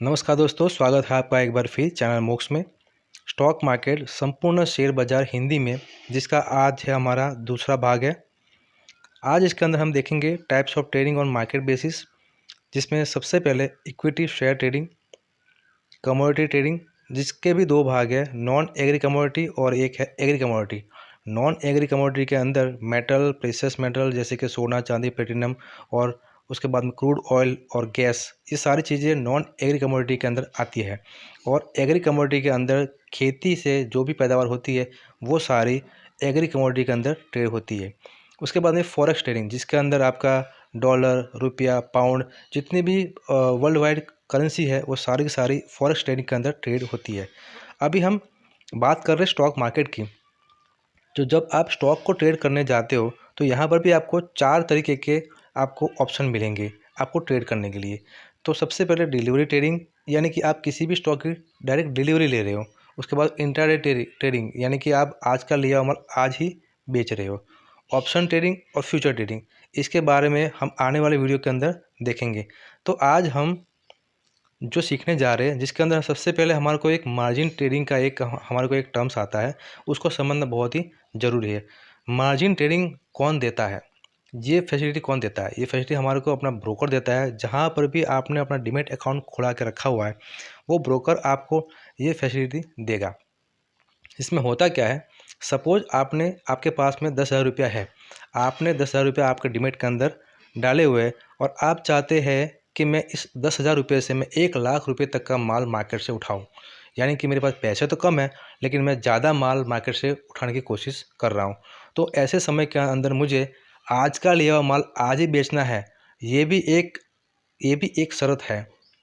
नमस्कार दोस्तों, स्वागत है आपका एक बार फिर चैनल मोक्स में। स्टॉक मार्केट संपूर्ण शेयर बाजार हिंदी में, जिसका आज है हमारा दूसरा भाग है। आज इसके अंदर हम देखेंगे types of trading on market basis, जिसमें सबसे पहले equity share trading, commodity trading, जिसके भी दो भाग है, नॉन एग्री कमोडिटी और एक है agree commodity. Non agree commodity के अंदर मेटल, प्रेशियस मेटल जैसे कि सोना, चांदी, प्लेटिनम और उसके बाद में क्रूड ऑयल और गैस, ये सारी चीज़ें नॉन एग्री कमोडिटी के अंदर आती है। और एग्री कमोडिटी के अंदर खेती से जो भी पैदावार होती है वो सारी एग्री कमोडिटी के अंदर ट्रेड होती है। उसके बाद में फॉरेक्स ट्रेडिंग, जिसके अंदर आपका डॉलर, रुपया, पाउंड, जितनी भी वर्ल्ड वाइड करेंसी है वो सारी की सारी फॉरेक्स ट्रेडिंग के अंदर ट्रेड होती है। अभी हम बात कर रहे हैं स्टॉक मार्केट की। तो जब आप स्टॉक को ट्रेड करने जाते हो तो यहाँ पर भी आपको 4 तरीके के आपको ऑप्शन मिलेंगे आपको ट्रेड करने के लिए। तो सबसे पहले डिलीवरी ट्रेडिंग, यानी कि आप किसी भी स्टॉक की डायरेक्ट डिलीवरी ले रहे हो। उसके बाद इंट्राडे ट्रेडिंग, यानी कि आप आज का लिया माल आज ही बेच रहे हो। ऑप्शन ट्रेडिंग और फ्यूचर ट्रेडिंग, इसके बारे में हम आने वाले वीडियो के अंदर देखेंगे। तो आज हम जो सीखने जा रहे हैं, जिसके अंदर सबसे पहले हमारे को एक मार्जिन ट्रेडिंग का हमारे को एक टर्म्स आता है, उसको समझना बहुत ही ज़रूरी है। मार्जिन ट्रेडिंग कौन देता है, ये फैसिलिटी कौन देता है? ये फैसिलिटी हमारे को अपना ब्रोकर देता है। जहाँ पर भी आपने अपना डीमैट अकाउंट खुला के रखा हुआ है, वो ब्रोकर आपको ये फैसिलिटी देगा। इसमें होता क्या है, सपोज आपके पास में 10,000 रुपया है, आपने 10,000 रुपया आपके डीमैट के अंदर डाले हुए हैं और आप चाहते हैं कि मैं इस 10,000 रुपये से मैं 1,00,000 रुपये तक का माल मार्केट से उठाऊं। यानी कि मेरे पास पैसे तो कम है लेकिन मैं ज़्यादा माल मार्केट से उठाने की कोशिश कर रहा हूं। तो ऐसे समय के अंदर मुझे आज का लिया हुआ माल आज ही बेचना है। ये भी एक ये भी एक शर्त है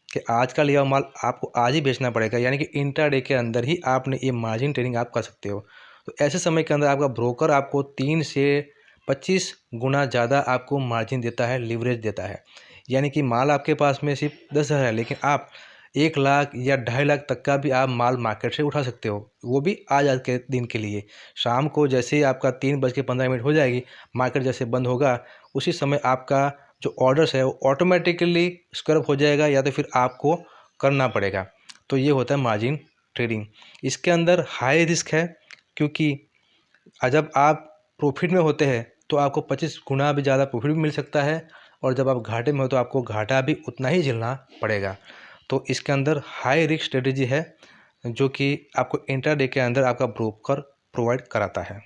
कि आज का लिया हुआ माल आपको आज ही बेचना पड़ेगा, यानी कि इंट्राडे के अंदर ही आपने ये मार्जिन ट्रेडिंग आप कर सकते हो। तो ऐसे समय के अंदर आपका ब्रोकर आपको 3 से 25 गुना ज़्यादा आपको मार्जिन देता है, लिवरेज देता है। यानी कि माल आपके पास में सिर्फ 10,000 है लेकिन आप 1,00,000 या 2.5 लाख तक का भी आप माल मार्केट से उठा सकते हो, वो भी आज आज के दिन के लिए। शाम को जैसे ही आपका 3:15 हो जाएगी, मार्केट जैसे बंद होगा, उसी समय आपका जो ऑर्डर्स है वो ऑटोमेटिकली स्क्रप हो जाएगा या तो फिर आपको करना पड़ेगा। तो ये होता है मार्जिन ट्रेडिंग। इसके अंदर हाई रिस्क है, क्योंकि जब आप प्रॉफिट में होते हैं तो आपको 25 गुना भी ज़्यादा प्रॉफिट भी मिल सकता है, और जब आप घाटे में हो तो आपको घाटा भी उतना ही झेलना पड़ेगा। तो इसके अंदर हाई रिस्क स्ट्रेटेजी है, जो कि आपको इंट्राडे के अंदर आपका ब्रोकर प्रोवाइड कराता है।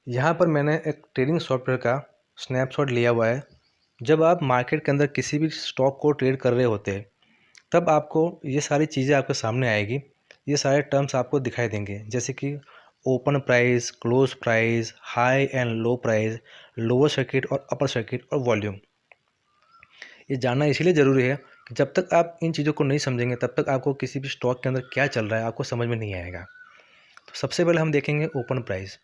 यहाँ पर मैंने एक ट्रेडिंग सॉफ्टवेयर का स्नैपशॉट लिया हुआ है। जब आप मार्केट के अंदर किसी भी स्टॉक को ट्रेड कर रहे होते हैं, तब आपको ये सारी चीज़ें आपके सामने आएगी। ये सारे टर्म्स आपको दिखाई देंगे, जैसे कि open price, close price, high and low price, lower circuit और अपर सर्किट और वॉल्यूम। ये जानना इसलिए ज़रूरी है कि जब तक आप इन चीज़ों को नहीं समझेंगे तब तक आपको किसी भी स्टॉक के अंदर क्या चल रहा है आपको समझ में नहीं आएगा। तो सबसे पहले हम देखेंगे ओपन प्राइस।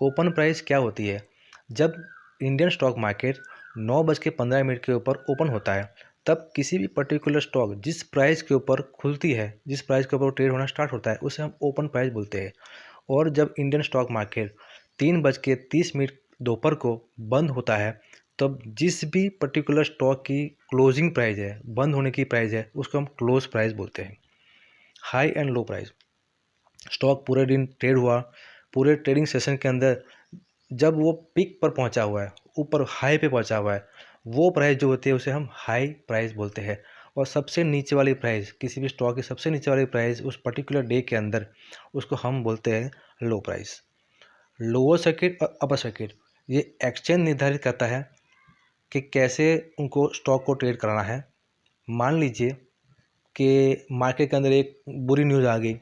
ओपन प्राइस क्या होती है? जब इंडियन स्टॉक मार्केट 9:15 के ऊपर ओपन होता है, तब किसी भी पर्टिकुलर स्टॉक जिस प्राइस के ऊपर खुलती है, जिस प्राइस के ऊपर ट्रेड होना स्टार्ट होता है, उसे हम ओपन प्राइस बोलते हैं। और जब इंडियन स्टॉक मार्केट 3:30 दोपहर को बंद होता है, तब जिस भी पर्टिकुलर स्टॉक की क्लोजिंग प्राइस है, बंद होने की प्राइस है, उसको हम क्लोज प्राइस बोलते हैं। High and low price, stock पूरे दिन ट्रेड हुआ, पूरे ट्रेडिंग सेशन के अंदर जब वो पीक पर पहुंचा हुआ है, ऊपर हाई पे पहुंचा हुआ है, वो प्राइस जो होती है उसे हम हाई प्राइस बोलते हैं। और सबसे नीचे वाली प्राइस, किसी भी स्टॉक की सबसे नीचे वाली प्राइस उस पर्टिकुलर डे के अंदर, उसको हम बोलते हैं लो प्राइस। लोअर सर्किट और अपर सर्किट, ये एक्सचेंज निर्धारित करता है कि कैसे उनको स्टॉक को ट्रेड कराना है। मान लीजिए कि मार्केट के अंदर एक बुरी न्यूज़ आ गई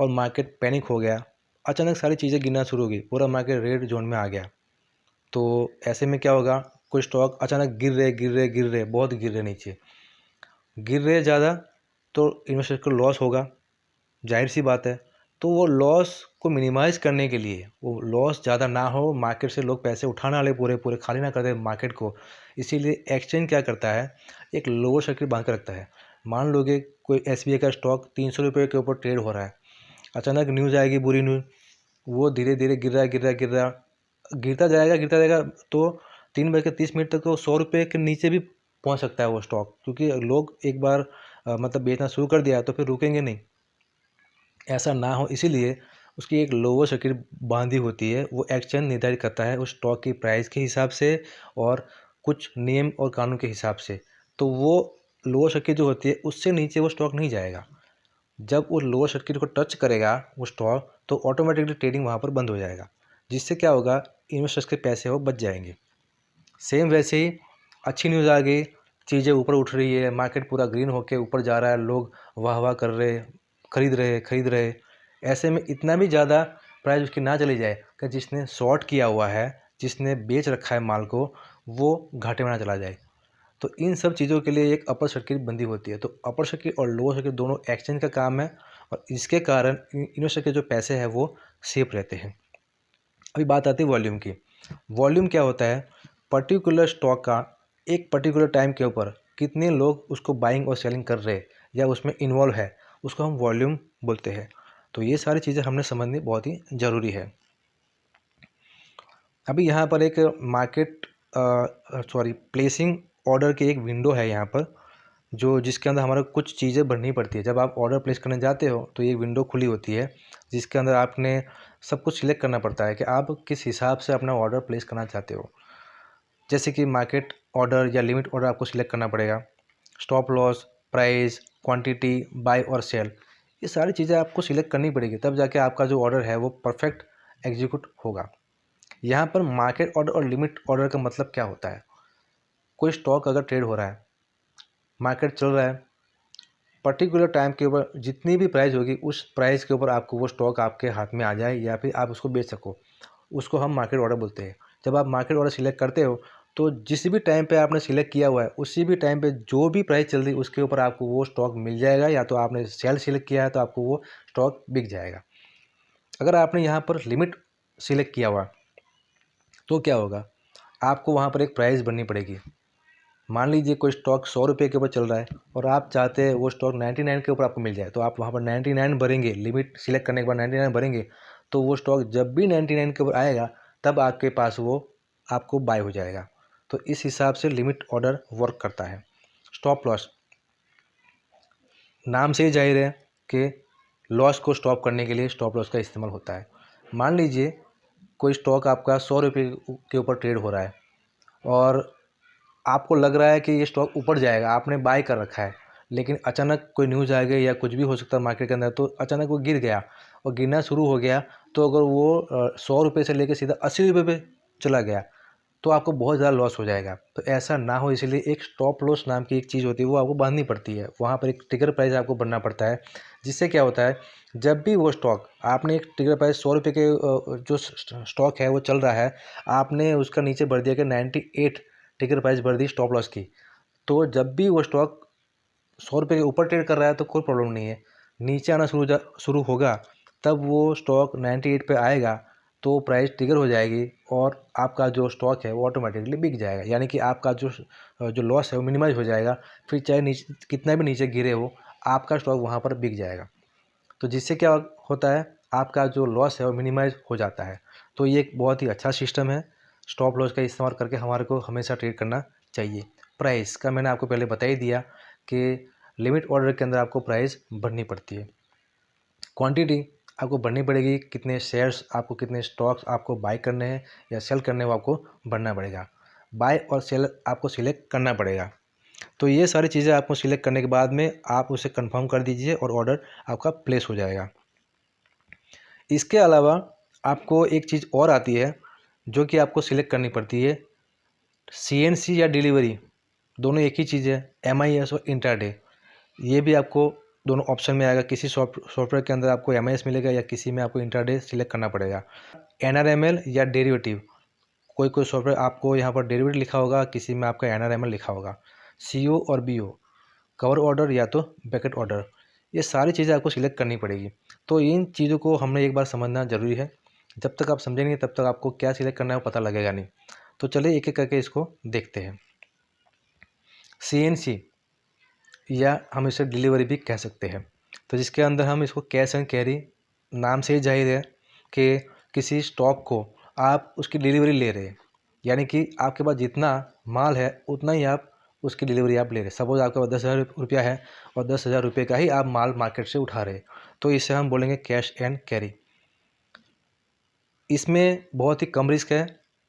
और मार्केट पैनिक हो गया, अचानक सारी चीज़ें गिरना शुरू हो गई, पूरा मार्केट रेड जोन में आ गया। तो ऐसे में क्या होगा, कोई स्टॉक अचानक गिर रहे बहुत गिर रहे, नीचे गिर रहे ज़्यादा, तो इन्वेस्टर को लॉस होगा, जाहिर सी बात है। तो वो लॉस को मिनिमाइज़ करने के लिए, वो लॉस ज़्यादा ना हो, मार्केट से लोग पैसे उठा ना ले, पूरे पूरे खाली ना कर दे मार्केट को, इसीलिए एक्सचेंज क्या करता है, एक लोअर सर्किट बांध कर रखता है। मान लोगे कोई SBI का स्टॉक 300 रुपये के ऊपर ट्रेड हो रहा है, अचानक न्यूज़ आएगी, बुरी न्यूज़, वो धीरे धीरे गिर रहा गिरता जाएगा, तो 3:30 तक तो 100 रुपये के नीचे भी पहुंच सकता है वो स्टॉक, क्योंकि लोग एक बार मतलब बेचना शुरू कर दिया तो फिर रुकेंगे नहीं। ऐसा ना हो इसीलिए उसकी एक लोअर सर्किट बांधी होती है, वो एक्सचेंज निर्धारित करता है उस स्टॉक की प्राइस के हिसाब से और कुछ नियम और कानून के हिसाब से। तो वो लोअर सर्किट जो होती है उससे नीचे वो स्टॉक नहीं जाएगा। जब वो लोअर सर्किट को टच करेगा वो स्टॉक, तो ऑटोमेटिकली ट्रेडिंग वहाँ पर बंद हो जाएगा, जिससे क्या होगा, इन्वेस्टर्स के पैसे वो बच जाएंगे। सेम वैसे ही अच्छी न्यूज़ आ गई, चीज़ें ऊपर उठ रही है, मार्केट पूरा ग्रीन होके ऊपर जा रहा है, लोग वाह वाह कर रहे, खरीद रहे। ऐसे में इतना भी ज़्यादा प्राइस उसकी ना चली जाए कि जिसने शॉर्ट किया हुआ है, जिसने बेच रखा है माल को, वो घाटे में ना चला जाए। तो इन सब चीज़ों के लिए एक अपर सर्किट बंदी होती है। तो अपर सर्किट और लोअर सर्किट दोनों एक्सचेंज का काम है, और इसके कारण इन्वेस्टर के जो पैसे हैं वो सेफ रहते हैं। अभी बात आती है वॉल्यूम की। वॉल्यूम क्या होता है, पर्टिकुलर स्टॉक का एक पर्टिकुलर टाइम के ऊपर कितने लोग उसको बाइंग और सेलिंग कर रहे हैं या उसमें इन्वॉल्व है, उसको हम वॉल्यूम बोलते हैं। तो ये सारी चीज़ें हमने समझनी बहुत ही ज़रूरी है। अभी यहाँ पर एक मार्केट प्लेसिंग ऑर्डर की एक विंडो है यहाँ पर, जो जिसके अंदर हमारा कुछ चीज़ें भरनी पड़ती है। जब आप ऑर्डर प्लेस करने जाते हो तो ये विंडो खुली होती है, जिसके अंदर आपने सब कुछ सिलेक्ट करना पड़ता है कि आप किस हिसाब से अपना ऑर्डर प्लेस करना चाहते हो। जैसे कि मार्केट ऑर्डर या लिमिट ऑर्डर आपको सिलेक्ट करना पड़ेगा, stop loss, price, quantity, buy और सेल, ये सारी चीज़ें आपको सिलेक्ट करनी पड़ेगी, तब जाके आपका जो ऑर्डर है वो परफेक्ट एग्जीक्यूट होगा। यहाँ पर मार्केट ऑर्डर और लिमिट ऑर्डर का मतलब क्या होता है, कोई स्टॉक अगर ट्रेड हो रहा है, मार्केट चल रहा है, पर्टिकुलर टाइम के ऊपर जितनी भी प्राइस होगी उस प्राइस के ऊपर आपको वो स्टॉक आपके हाथ में आ जाए या फिर आप उसको बेच सको, उसको हम मार्केट ऑर्डर बोलते हैं। जब आप मार्केट ऑर्डर सिलेक्ट करते हो तो जिस भी टाइम पे आपने सिलेक्ट किया हुआ है उसी भी टाइम पे जो भी प्राइस चल रही है उसके ऊपर आपको वो स्टॉक मिल जाएगा, या तो आपने सेल सिलेक्ट किया है तो आपको वो स्टॉक बिक जाएगा। अगर आपने यहाँ पर लिमिट सिलेक्ट किया हुआ तो क्या होगा, आपको वहाँ पर एक प्राइस भरनी पड़ेगी। मान लीजिए कोई स्टॉक 100 रुपये के ऊपर चल रहा है और आप चाहते हैं वो स्टॉक 99 के ऊपर आपको मिल जाए, तो आप वहाँ पर 99 भरेंगे, लिमिट सिलेक्ट करने के बाद 99 भरेंगे, तो वो स्टॉक जब भी 99 के ऊपर आएगा तब आपके पास वो आपको बाय हो जाएगा। तो इस हिसाब से लिमिट ऑर्डर वर्क करता है। स्टॉप लॉस, नाम से ही जाहिर है कि लॉस को स्टॉप करने के लिए स्टॉप लॉस का इस्तेमाल होता है। मान लीजिए कोई स्टॉक आपका 100 रुपये के ऊपर ट्रेड हो रहा है और आपको लग रहा है कि ये स्टॉक ऊपर जाएगा, आपने बाय कर रखा है, लेकिन अचानक कोई न्यूज़ आ गई या कुछ भी हो सकता है मार्केट के अंदर, तो अचानक वो गिर गया और गिरना शुरू हो गया, तो अगर वो 100 रुपये से लेकर सीधा 80 रुपये पे चला गया तो आपको बहुत ज़्यादा लॉस हो जाएगा। तो ऐसा ना हो इसलिए एक स्टॉप लॉस नाम की एक चीज़ होती है, वो आपको बांधनी पड़ती है। वहाँ पर एक ट्रिगर प्राइस आपको बनना पड़ता है, जिससे क्या होता है, जब भी वो स्टॉक आपने एक ट्रिगर प्राइस 100 रुपये के जो स्टॉक है वो चल रहा है, आपने उसका नीचे भर दिया कि 98 ट्रिगर प्राइस भर दी स्टॉप लॉस की, तो जब भी वो स्टॉक 100 रुपये के ऊपर ट्रेड कर रहा है तो कोई प्रॉब्लम नहीं है, नीचे आना शुरू होगा तब वो स्टॉक 98 पे आएगा तो प्राइस ट्रिगर हो जाएगी और आपका जो स्टॉक है वो ऑटोमेटिकली बिक जाएगा, यानी कि आपका जो लॉस है वो मिनिमाइज हो जाएगा। फिर चाहे नीचे कितना भी नीचे गिरे हो, आपका स्टॉक वहाँ पर बिक जाएगा। तो जिससे क्या होता है, आपका जो लॉस है वो मिनिमाइज हो जाता है। तो ये एक बहुत ही अच्छा सिस्टम है। स्टॉप लॉस का इस्तेमाल करके हमारे को हमेशा ट्रेड करना चाहिए। प्राइस का मैंने आपको पहले बता ही दिया कि लिमिट ऑर्डर के अंदर आपको प्राइस भरनी पड़ती है। क्वांटिटी आपको भरनी पड़ेगी, कितने शेयर्स आपको, कितने स्टॉक्स आपको बाय करने हैं या सेल करने हैं वो आपको भरना पड़ेगा। बाय और सेल आपको सिलेक्ट करना पड़ेगा। तो ये सारी चीज़ें आपको सिलेक्ट करने के बाद में आप उसे कंफर्म कर दीजिए और ऑर्डर आपका प्लेस हो जाएगा। इसके अलावा आपको एक चीज़ और आती है जो कि आपको सिलेक्ट करनी पड़ती है, सीएनसी या डिलीवरी, दोनों एक ही चीज़ है, एमआईएस और इंट्राडे। ये भी आपको दोनों ऑप्शन में आएगा, किसी सॉफ्टवेयर के अंदर आपको एमआईएस मिलेगा या किसी में आपको इंट्राडे सिलेक्ट करना पड़ेगा। एनआरएमएल या डेरिवेटिव, कोई कोई सॉफ्टवेयर आपको यहाँ पर डेरिवेटिव लिखा होगा, किसी में आपका एनआरएमएल लिखा होगा। सीओ और बीओ, कवर ऑर्डर या तो बैकेट ऑर्डर, ये सारी चीज़ें आपको सिलेक्ट करनी पड़ेगी। तो इन चीज़ों को हमने एक बार समझना ज़रूरी है, जब तक आप समझेंगे तब तक आपको क्या सिलेक्ट करना है वो पता लगेगा नहीं। तो चलिए एक एक करके इसको देखते हैं। सीएनसी या हम इसे डिलीवरी भी कह सकते हैं, तो जिसके अंदर हम इसको कैश एंड कैरी, नाम से ही जाहिर है कि किसी स्टॉक को आप उसकी डिलीवरी ले रहे हैं, यानी कि आपके पास जितना माल है उतना ही आप उसकी डिलीवरी आप ले रहे। सपोज आपके पास 10,000 रुपया है और 10,000 रुपये का ही आप माल मार्केट से उठा रहे, तो इसे हम बोलेंगे कैश एंड कैरी। इसमें बहुत ही कम रिस्क है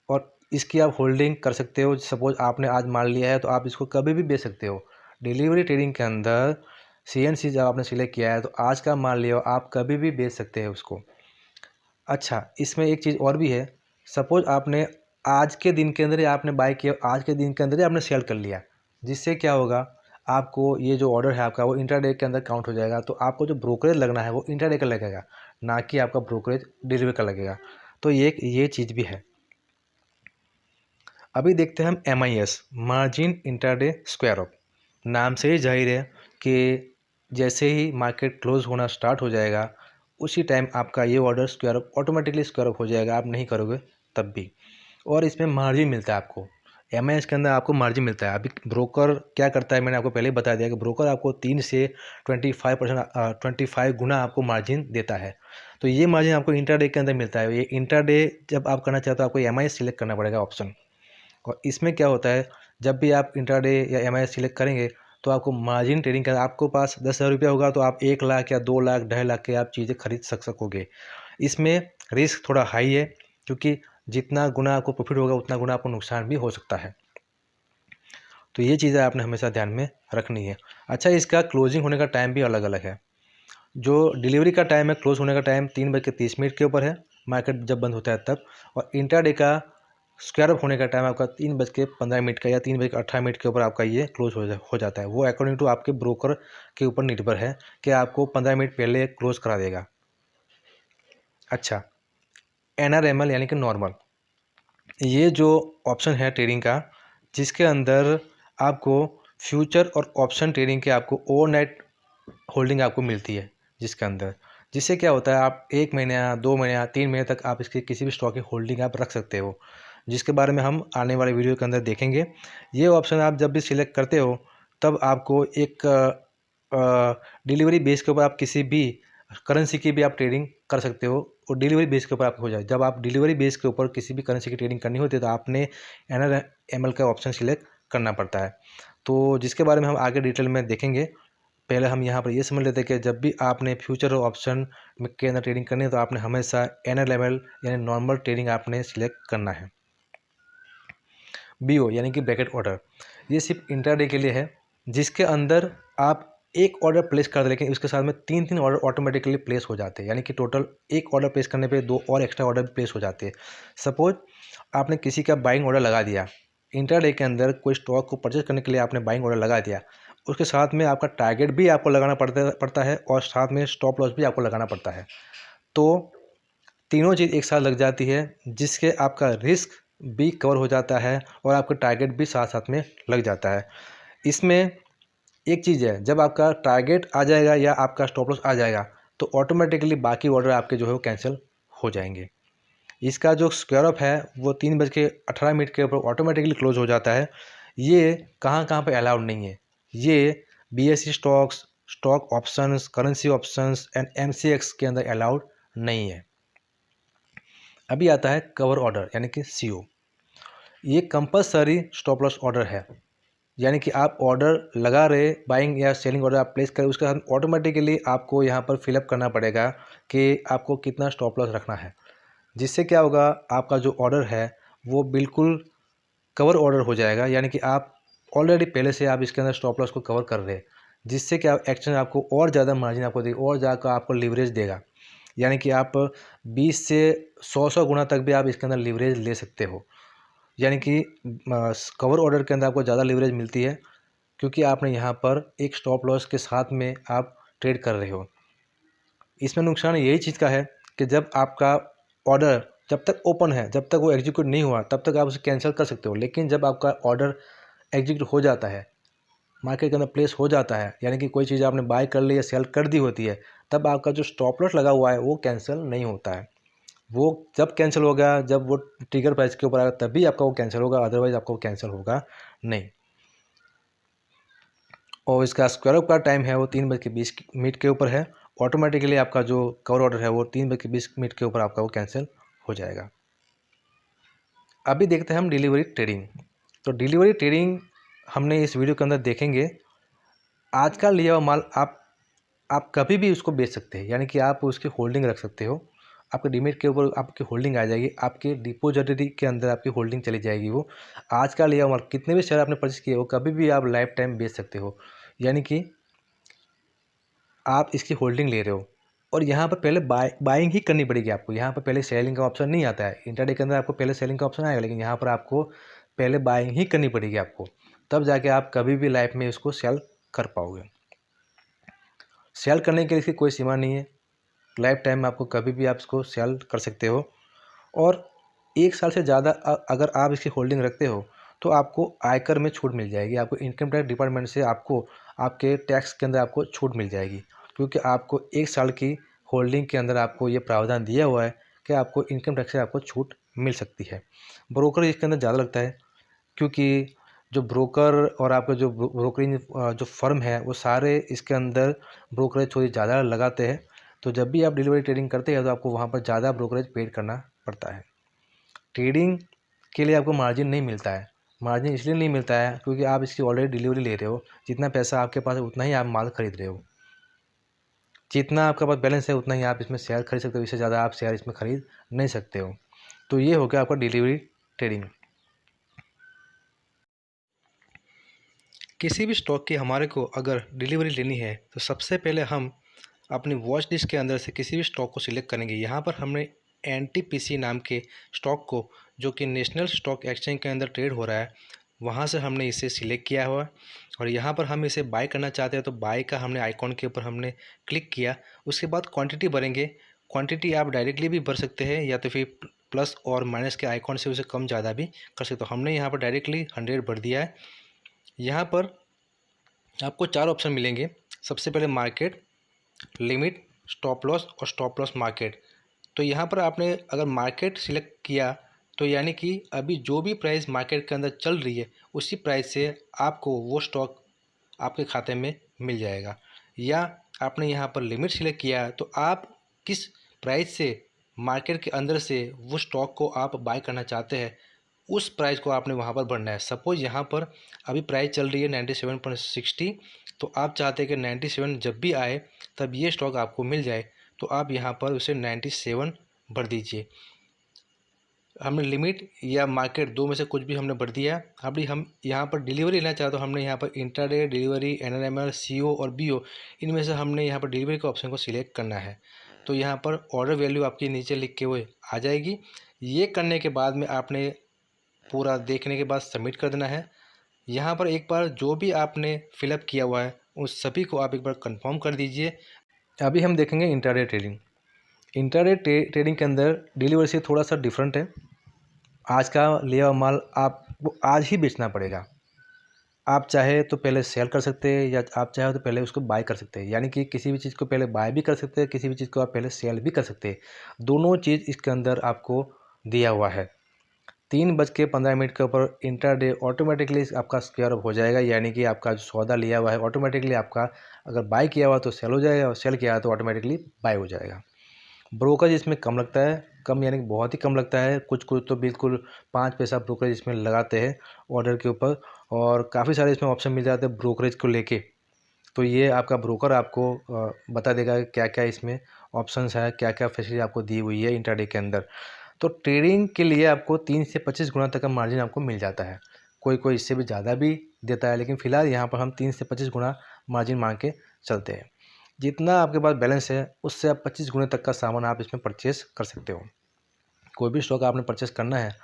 और इसकी आप होल्डिंग कर सकते हो। सपोज आपने आज माल लिया है तो आप इसको कभी भी बेच सकते हो। डिलीवरी ट्रेडिंग के अंदर CNC जब आपने सिलेक्ट किया है तो आज का माल लिया हो, आप कभी भी बेच सकते हैं उसको। अच्छा, इसमें एक चीज़ और भी है। सपोज आपने आज के दिन के अंदर ही आपने बाय किया, आज के दिन के अंदर ही आपने सेल कर लिया, जिससे क्या होगा, आपको ये जो ऑर्डर है आपका वो इंट्राडे के अंदर काउंट हो जाएगा। तो आपको जो ब्रोकरेज लगना है वो इंट्राडे का लगेगा, ना कि आपका ब्रोकरेज डिलीवरी का लगेगा। तो ये चीज़ भी है। अभी देखते हैं हम MIS, margin intraday square of. नाम से ही जाहिर है कि जैसे ही मार्केट क्लोज होना स्टार्ट हो जाएगा उसी टाइम आपका ये order square of automatically square of हो जाएगा, आप नहीं करोगे तब भी। और इसमें मार्जिन मिलता है आपको, MIS के अंदर आपको मार्जिन मिलता है। अभी ब्रोकर क्या करता है, मैंने आपको पहले ही बता दिया कि ब्रोकर आपको 3 से 25% गुना आपको मार्जिन देता है। तो ये मार्जिन आपको इंट्राडे के अंदर मिलता है। ये इंट्राडे जब आप करना चाहते हो आपको MIS सिलेक्ट करना पड़ेगा ऑप्शन। और इसमें क्या होता है, जब भी आप इंट्राडे या MIS सिलेक्ट करेंगे तो आपको मार्जिन ट्रेडिंग का, आपको पास 10,000 रुपया होगा तो आप 1 लाख या 2 लाख 2.5 लाख के आप चीज़ें खरीद सकोगे। इसमें रिस्क थोड़ा हाई है, क्योंकि जितना गुना आपको प्रॉफिट होगा उतना गुना आपको नुकसान भी हो सकता है। तो ये चीज़ें आपने हमेशा ध्यान में रखनी है। अच्छा, इसका क्लोजिंग होने का टाइम भी अलग अलग है। जो डिलीवरी का टाइम है, क्लोज होने का टाइम 3:30 के ऊपर है, मार्केट जब बंद होता है तब। और इंट्राडे का स्क्वायर ऑफ होने का टाइम आपका 3:15 का या 3:18 के ऊपर आपका ये क्लोज हो जाता है। वो अकॉर्डिंग टू आपके ब्रोकर के ऊपर निर्भर है कि आपको 15 मिनट पहले क्लोज करा देगा। अच्छा, NRML यानी कि नॉर्मल, ये जो ऑप्शन है ट्रेडिंग का, जिसके अंदर आपको फ्यूचर और ऑप्शन ट्रेडिंग के आपको ओवरनाइट होल्डिंग आपको मिलती है, जिससे क्या होता है, आप 1 महीने या 2 महीने या 3 महीने तक आप इसकी किसी भी स्टॉक की होल्डिंग आप रख सकते हो, जिसके बारे में हम आने वाले वीडियो के अंदर देखेंगे। ये ऑप्शन आप जब भी सिलेक्ट करते हो तब आपको एक डिलीवरी बेस के ऊपर आप किसी भी करेंसी की भी आप ट्रेडिंग कर सकते हो, और डिलीवरी बेस के ऊपर आपको हो जाए। जब आप डिलीवरी बेस के ऊपर किसी भी करेंसी की ट्रेडिंग करनी होती है तो आपने NRML का ऑप्शन सिलेक्ट करना पड़ता है, तो जिसके बारे में हम आगे डिटेल में देखेंगे। पहले हम यहाँ पर ये समझ लेते हैं कि जब भी आपने फ्यूचर और ऑप्शन के अंदर ट्रेडिंग करनी है तो आपने हमेशा NRML यानी नॉर्मल ट्रेडिंग आपने सिलेक्ट करना है। BO यानी कि ब्रैकेट ऑर्डर, ये सिर्फ इंट्राडे के लिए है, जिसके अंदर आप एक ऑर्डर प्लेस कर दे, लेकिन उसके साथ में 3 ऑर्डर ऑटोमेटिकली प्लेस हो जाते हैं, यानी कि टोटल एक ऑर्डर प्लेस करने पे 2 और एक्स्ट्रा ऑर्डर प्लेस हो जाते हैं। सपोज आपने किसी का बाइंग ऑर्डर लगा दिया, इंट्राडे के अंदर कोई स्टॉक को परचेज करने के लिए आपने बाइंग ऑर्डर लगा दिया, उसके साथ में आपका टारगेट भी आपको लगाना पड़ता है और साथ में स्टॉप लॉस भी आपको लगाना पड़ता है। तो तीनों चीज़ एक साथ लग जाती है, जिसके आपका रिस्क भी कवर हो जाता है और आपका टारगेट भी साथ साथ में लग जाता है। इसमें एक चीज़ है, जब आपका टारगेट आ जाएगा या आपका स्टॉप लॉस आ जाएगा तो ऑटोमेटिकली बाकी ऑर्डर आपके जो है वो कैंसिल हो जाएंगे। इसका जो स्क्वायर ऑफ है वो 3:18 के ऊपर ऑटोमेटिकली क्लोज हो जाता है। ये कहाँ कहाँ पे अलाउड नहीं है, ये BSE stocks, stock options, currency options and MCX के अंदर अलाउड नहीं है। अभी आता है कवर ऑर्डर यानी कि CO। ये कंपलसरी स्टॉप लॉस ऑर्डर है, यानी कि आप ऑर्डर लगा रहे, बाइंग या सेलिंग ऑर्डर आप प्लेस करें, उसके साथ ऑटोमेटिकली आपको यहाँ पर फिलअप करना पड़ेगा कि आपको कितना स्टॉप लॉस रखना है। जिससे क्या होगा, आपका जो ऑर्डर है वो बिल्कुल कवर ऑर्डर हो जाएगा, यानी कि आप ऑलरेडी पहले से आप इसके अंदर स्टॉप लॉस को कवर कर रहे हैं, जिससे क्या एक्शन आपको और ज़्यादा मार्जिन आपको देगा और ज़्यादा आपको लीवरेज देगा। यानी कि आप 20 से 100 गुना तक भी आप इसके अंदर लीवरेज ले सकते हो। यानी कि कवर ऑर्डर के अंदर आपको ज़्यादा लीवरेज मिलती है, क्योंकि आपने यहाँ पर एक स्टॉप लॉस के साथ में आप ट्रेड कर रहे हो। इसमें नुकसान यही चीज़ का है कि जब आपका ऑर्डर जब तक ओपन है, जब तक वो एग्जीक्यूट नहीं हुआ तब तक आप उसे कैंसिल कर सकते हो, लेकिन जब आपका ऑर्डर एग्जीक्यूट हो जाता है, मार्केट के अंदर प्लेस हो जाता है, यानी कि कोई चीज़ आपने बाय कर ली या सेल कर दी होती है, तब आपका जो स्टॉप लॉस लगा हुआ है वो कैंसिल नहीं होता है। वो जब कैंसिल होगा, जब वो ट्रिगर प्राइस के ऊपर आएगा तभी आपका वो कैंसिल होगा, अदरवाइज आपका वो कैंसिल होगा नहीं। और इसका स्क्वायर ऑफ का टाइम है वो 3:20 के ऊपर है। ऑटोमेटिकली आपका जो कवर ऑर्डर है वो 3:20 के ऊपर आपका वो कैंसिल हो जाएगा। अभी देखते हैं हम डिलीवरी ट्रेडिंग। तो डिलीवरी ट्रेडिंग हमने इस वीडियो के अंदर देखेंगे। आज का लिया हुआ माल आप कभी भी उसको बेच सकते हैं, यानी कि आप उसकी होल्डिंग रख सकते हो। आपके डीमेट के ऊपर आपकी होल्डिंग आ जाएगी, आपके डिपोजिटरी के अंदर आपकी होल्डिंग चली जाएगी। वो आज का लिया हुआ माल कितने भी शेयर आपने परचेस किए हो कभी भी आप लाइफ टाइम बेच सकते हो, यानी कि आप इसकी होल्डिंग ले रहे हो। और यहाँ पर पहले बाइंग ही करनी पड़ेगी आपको, यहाँ पर पहले सेलिंग का ऑप्शन नहीं आता है। इंट्राडे के अंदर आपको पहले सेलिंग का ऑप्शन आएगा, लेकिन यहाँ पर आपको पहले बाइंग ही करनी पड़ेगी आपको, तब जाके आप कभी भी लाइफ में इसको सेल कर पाओगे। सेल करने के लिए इसकी कोई सीमा नहीं है, लाइफ टाइम में आपको कभी भी आप इसको सेल कर सकते हो। और 1 साल से ज़्यादा अगर आप इसकी होल्डिंग रखते हो तो आपको आयकर में छूट मिल जाएगी, आपको इनकम टैक्स डिपार्टमेंट से आपको आपके टैक्स के अंदर आपको छूट मिल जाएगी, क्योंकि आपको 1 साल की होल्डिंग के अंदर आपको ये प्रावधान दिया हुआ है कि आपको इनकम टैक्स से आपको छूट मिल सकती है। ब्रोकर इसके अंदर ज़्यादा लगता है, क्योंकि जो ब्रोकर और आपका जो ब्रोकरेज जो फर्म है वो सारे इसके अंदर ब्रोकरेज थोड़ी ज़्यादा लगाते हैं। तो जब भी आप डिलीवरी ट्रेडिंग करते हैं तो आपको वहाँ पर ज़्यादा ब्रोकरेज पेड करना पड़ता है। ट्रेडिंग के लिए आपको मार्जिन नहीं मिलता है, मार्जिन इसलिए नहीं मिलता है क्योंकि आप इसकी ऑलरेडी डिलीवरी ले रहे हो। जितना पैसा आपके पास है उतना ही आप माल खरीद रहे हो, जितना आपके पास बैलेंस है उतना ही आप इसमें शेयर खरीद सकते हो, इससे ज़्यादा आप शेयर इसमें खरीद नहीं सकते हो। तो ये हो गया आपका डिलीवरी ट्रेडिंग। किसी भी स्टॉक की हमारे को अगर डिलीवरी लेनी है तो सबसे पहले हम अपनी वॉच लिस्ट के अंदर से किसी भी स्टॉक को सिलेक्ट करेंगे। यहाँ पर हमने NTPC नाम के स्टॉक को, जो कि नेशनल स्टॉक एक्सचेंज के अंदर ट्रेड हो रहा है, वहाँ से हमने इसे सिलेक्ट किया हुआ। और यहाँ पर हम इसे बाय करना चाहते हैं तो बाय का हमने आइकॉन के ऊपर हमने क्लिक किया। उसके बाद क्वांटिटी भरेंगे। क्वांटिटी आप डायरेक्टली भी भर सकते हैं या तो फिर प्लस और माइनस के आइकॉन से उसे कम ज़्यादा भी कर सकते हो। हमने यहाँ पर डायरेक्टली 100 भर दिया है। यहाँ पर आपको 4 ऑप्शन मिलेंगे। सबसे पहले मार्केट, लिमिट, स्टॉप लॉस और स्टॉप लॉस मार्केट। तो यहाँ पर आपने अगर मार्केट सिलेक्ट किया तो यानी कि अभी जो भी प्राइस मार्केट के अंदर चल रही है उसी प्राइस से आपको वो स्टॉक आपके खाते में मिल जाएगा। या आपने यहाँ पर लिमिट सिलेक्ट किया तो आप किस प्राइस से मार्केट के अंदर से वो स्टॉक को आप बाय करना चाहते हैं उस प्राइस को आपने वहाँ पर भरना है। सपोज़ यहाँ पर अभी प्राइस चल रही है 97.60, तो आप चाहते हैं कि 97 जब भी आए तब ये स्टॉक आपको मिल जाए, तो आप यहाँ पर उसे 97 भर दीजिए। हमने लिमिट या मार्केट दो में से कुछ भी हमने भर दिया। अभी हम यहाँ पर डिलीवरी लेना चाहते तो हमने यहाँ पर इंट्राडे, डिलीवरी, NRML, CO और BO, इनमें से हमने यहाँ पर डिलीवरी के ऑप्शन को सिलेक्ट करना है। तो यहाँ पर ऑर्डर वैल्यू आपकी नीचे लिख के हुए आ जाएगी। ये करने के बाद में आपने पूरा देखने के बाद सबमिट कर देना है। यहाँ पर एक बार जो भी आपने फिलअप किया हुआ है उस सभी को आप एक बार कंफर्म कर दीजिए। अभी हम देखेंगे इंट्राडे ट्रेडिंग। इंट्राडे ट्रेडिंग के अंदर डिलीवरी से थोड़ा सा डिफरेंट है। आज का लिया हुआ माल आपको आज ही बेचना पड़ेगा। आप चाहे तो पहले सेल कर सकते हैं या आप चाहे तो पहले उसको बाय कर सकते हैं, यानी कि किसी भी चीज़ को पहले बाय भी कर सकते हैं, किसी भी चीज़ को आप पहले सेल भी कर सकते हैं। दोनों चीज़ इसके अंदर आपको दिया हुआ है। 3:15 के ऊपर इंट्राडे ऑटोमेटिकली आपका स्क्वायर अप हो जाएगा, यानी कि आपका जो सौदा लिया हुआ है ऑटोमेटिकली आपका अगर बाय किया हुआ तो सेल हो जाएगा और सेल किया तो ऑटोमेटिकली बाय हो जाएगा। ब्रोकरेज इसमें कम लगता है, कम यानी कि बहुत ही कम लगता है। कुछ कुछ तो बिल्कुल 5 पैसा ब्रोकरेज इसमें लगाते हैं ऑर्डर के ऊपर, और काफ़ी सारे इसमें ऑप्शन मिल जाते हैं ब्रोकरेज को लेके। तो ये आपका ब्रोकर आपको बता देगा क्या क्या इसमें ऑप्शंस है, क्या क्या फैसिलिटी आपको दी हुई है इंट्राडे के अंदर। तो ट्रेडिंग के लिए आपको 3 से 25 गुना तक का मार्जिन आपको मिल जाता है। कोई कोई इससे भी ज़्यादा भी देता है, लेकिन फ़िलहाल यहाँ पर हम 3 से 25 गुना मार्जिन मान के चलते हैं। जितना आपके पास बैलेंस है उससे आप 25 गुने तक का सामान आप इसमें परचेस कर सकते हो। कोई भी स्टॉक आपने परचेस करना है,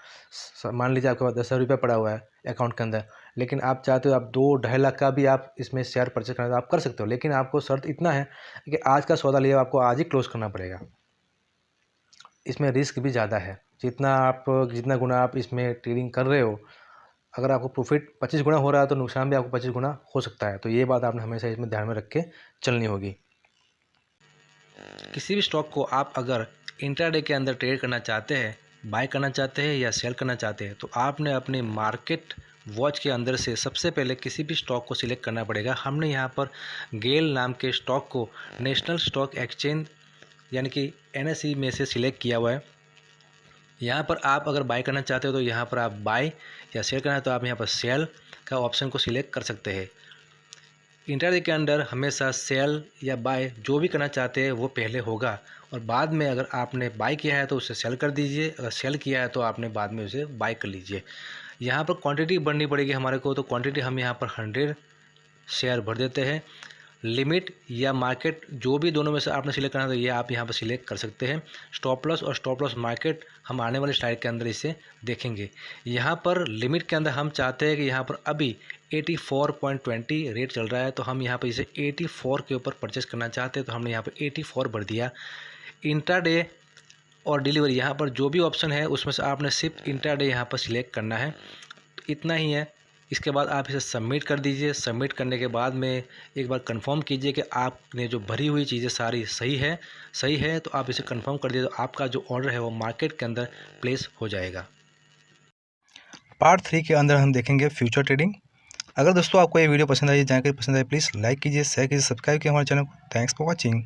मान लीजिए आपके पास 10,000 रुपये पड़ा हुआ है अकाउंट के अंदर, लेकिन आप चाहते हो आप 2-2.5 लाख का भी आप इसमें शेयर परचेस करना है तो आप कर सकते हो, लेकिन आपको शर्त इतना है कि आज का सौदा लिया आपको आज ही क्लोज करना पड़ेगा। इसमें रिस्क भी ज़्यादा है। जितना गुना आप इसमें ट्रेडिंग कर रहे हो, अगर आपको प्रॉफिट 25 गुना हो रहा है तो नुकसान भी आपको 25 गुना हो सकता है। तो ये बात आपने हमेशा इसमें ध्यान में रख के चलनी होगी। किसी भी स्टॉक को आप अगर इंट्राडे के अंदर ट्रेड करना चाहते हैं, बाय करना चाहते हैं या सेल करना चाहते हैं, तो आपने अपने मार्केट वॉच के अंदर से सबसे पहले किसी भी स्टॉक को सिलेक्ट करना पड़ेगा। हमने यहाँ पर गेल नाम के स्टॉक को नेशनल स्टॉक एक्सचेंज यानी कि NSE में से सिलेक्ट किया हुआ है। यहाँ पर आप अगर बाय करना चाहते हो तो यहाँ पर आप बाय, या सेल करना है तो आप यहाँ पर सेल का ऑप्शन को सिलेक्ट कर सकते हैं। इंट्राडे के अंदर हमेशा सेल या बाय जो भी करना चाहते हैं वो पहले होगा, और बाद में अगर आपने बाय किया है तो उसे सेल कर दीजिए, अगर सेल किया है तो आपने बाद में उसे बाय कर लीजिए। यहाँ पर क्वांटिटी बढ़नी पड़ेगी हमारे को, तो क्वांटिटी हम यहाँ पर 100 शेयर भर देते हैं। लिमिट या मार्केट जो भी दोनों में से आपने सिलेक्ट करना है तो ये आप यहाँ पर सिलेक्ट कर सकते हैं। स्टॉप लॉस और स्टॉप लॉस मार्केट हम आने वाले स्लाइड के अंदर इसे देखेंगे। यहाँ पर लिमिट के अंदर हम चाहते हैं कि यहाँ पर अभी 84.20 रेट चल रहा है, तो हम यहाँ पर इसे 84 के ऊपर परचेस करना चाहते हैं, तो हमने यहाँ पर 84 भर दिया। इंट्राडे और डिलीवरी यहाँ पर जो भी ऑप्शन है उसमें से आपने सिर्फ इंट्राडे यहाँ पर सिलेक्ट करना है, तो इतना ही है। इसके बाद आप इसे सबमिट कर दीजिए। सबमिट करने के बाद में एक बार कंफर्म कीजिए कि आपने जो भरी हुई चीज़ें सारी सही है, तो आप इसे कंफर्म कर दीजिए, तो आपका जो ऑर्डर है वो मार्केट के अंदर प्लेस हो जाएगा। पार्ट 3 के अंदर हम देखेंगे फ्यूचर ट्रेडिंग। अगर दोस्तों आपको ये वीडियो पसंद आई, जानकारी पसंद आई, प्लीज़ लाइक कीजिए, शेयर कीजिए, सब्सक्राइब कीजिए हमारे चैनल को। Thanks for watching.